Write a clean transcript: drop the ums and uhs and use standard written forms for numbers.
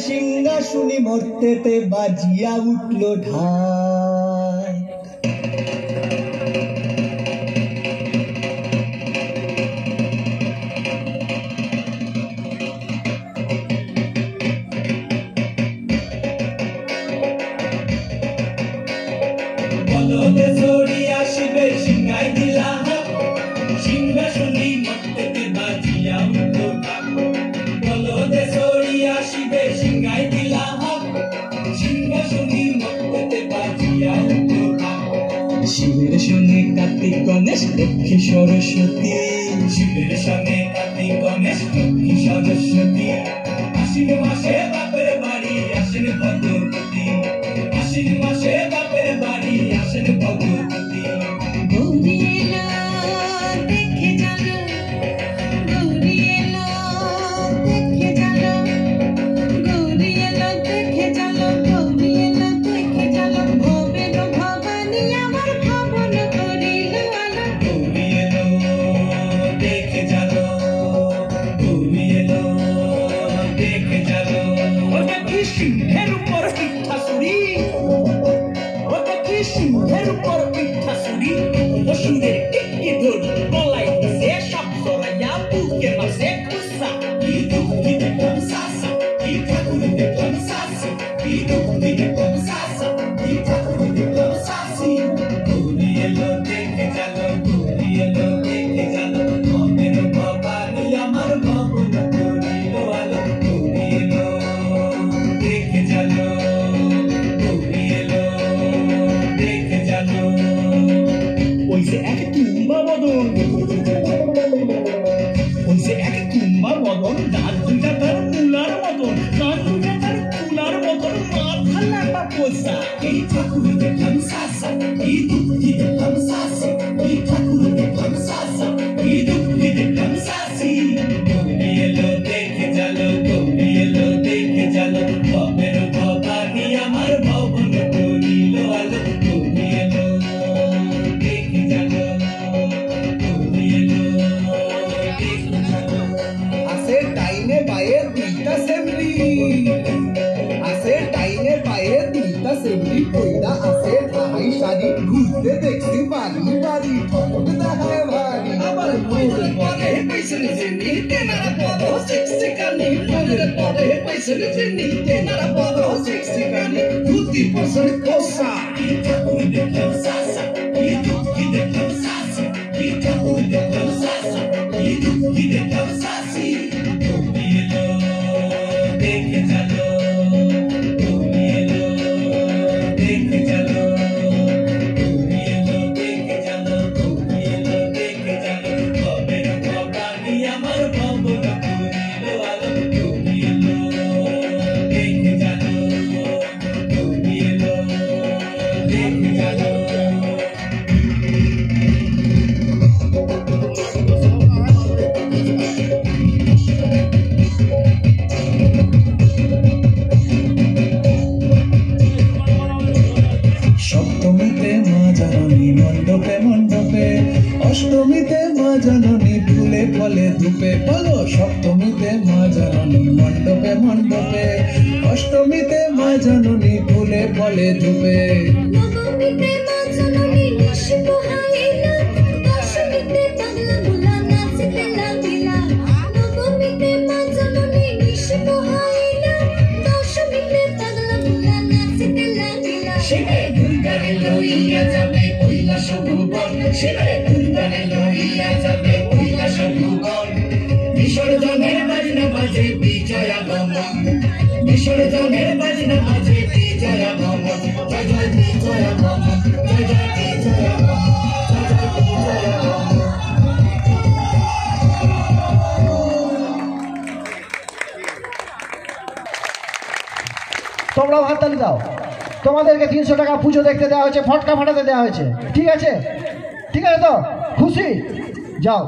সিংহাসনী মর্তেতে বাজিয়া উঠল ঢাক। বলদে চড়ি আসিবে সিংহাই দিলা হাত, সিংহাসনী মর্তেতে বাজিয়া উঠল ঢাক। বলদে চড়ি আসিবে সিংহাই দিলা হাত, সিংহাসনী মর্তেতে বাজিয়া উঠল ঢাক। শিবের সঙ্গে কার্তিক গণেশ লক্ষ্মী সরস্বতী, শিবের সঙ্গে কার্তিক গণেশ লক্ষ্মী সরস্বতী। আশ্বিন মাসে বাপের বাড়ি আসেন ভগবতী, আশ্বিন মাসে বাপের বাড়ি আসেন ভগবতী। গৌরী এলো দেখে জানো, গৌরী এলো দেখে জানো, গৌরী এলো দেখে জানো, গৌরী এলো দেখে জানো। ভবের ভবানী আমার ভবন করিল আলো। গৌরী এলো দেখে জানো, গৌরী এলো দেখে জানো। ওটা কি সিংহের উপর পিঠা ছুরি, ওটা কি সিংহের উপর পিঠা ছুরি। অসুরের টিকি ধরি গলায় দিছে সব জড়াইয়া বুকে মাসে খুসা। কি দুঃখী দেখলাম সাসা, কি ঠাকুর দেখলাম সাসি, কি দুঃখী দেখলাম সাসা, কি ঠাকুর দেখলাম সাসি। গৌরী এলো দেখে জানো, গৌরী এলো দেখে জানো। ভবের ভবানী আমার ভবন করিল আলো। গৌরী এলো দেখে জানো, গৌরী এলো দেখে জানো। ওই যে এক কুম্ভা বদন, ওই যে এক কুম্ভা বদন, দাঁত দুটা তার মুলার মতন, কান দুটা তার তুলার মতন, মাথা লাটা পোষা। এই ঠাকুর দেখলাম সাসা, এই দুঃখী দেখলাম সাসি, এই ঠাকুর দেখলাম সাসা, এই দুঃখী দেখলাম সাসি। গৌরী এলো দেখে জানো, গৌরী এলো দেখে জানো। ভবের ভবানী আমার ভবন করিল আলো। গৌরী এলো দেখে জানো, গৌরী এলো দেখে জানো। আসে ডাইনে বায়ে দুইটা সেমরি, আসে ডাইনে বায়ে দুইটা সেমরি। কইরা আসে ঢাই শাড়ি, ঘুরতে দেখছি বাড়ি বাড়ি, ঠকট দেখায় ভারী। আবার মনের পরে পয়সার জেনি, তেনারা পদ শিক্ষিকানি। মনের পরে পয়সার জেনি, তেনারা পদ শিক্ষিকানি। ধুতি পছর কোসা, কি ঠাকুর দেখলাম সাসা, কি দুঃখী দেখলাম সাসি, কি ঠাকুর দেখলাম সাসা, কি দুঃখী দেখলাম সাসি। গৌরী এলো দেখে জানো, গৌরী এলো দেখে জানো, গৌরী এলো দেখে জানো, গৌরী এলো দেখে জানো। ভবের ভবানী আমার ভবন করিল আলো। গৌরী এলো দেখে জানো, গৌরী এলো দেখে জানো। সপ্তমীতে মা জাননী মণ্ডপে মণ্ডপে, অষ্টমীতে মা জাননী ফুলে ফলে ধূপে। বলো সপ্তমীতে মা জাননী মণ্ডপে মণ্ডপে, অষ্টমীতে মা জাননী ফুলে ফলে ধূপে। নবমীতে মা জননী নিশ পোহাইল, দশমীতে পাগলা ভোলা নাচিতে লাগিলা। নবমীতে মা জননী নিশ পোহাইল, দশমীতে পাগলা ভোলা নাচিতে লাগিলা। সেখানে দুর্গারে লইয়া যাবে কৈলাস ভুবন, সেখানে দুর্গারে লইয়া যাবে কৈলাস ভুবন। বিসর্জনের বাজনা বাজে বিজয়া গমন, বিসর্জনের বাজনা বাজে বিজয়া গমন। জয় জয় বিজয়া গমন, জয় জয় বিজয়া গমন, জয় জয় বিজয়া গমন। তোমরাও হাততালি দাও। তোমাদেরকে 300 টাকা পুজো দেখতে দেওয়া হয়েছে, ফটকা ফাটাতে দেওয়া হয়েছে। ঠিক আছে, ঠিক আছে তো? খুশি? যাও।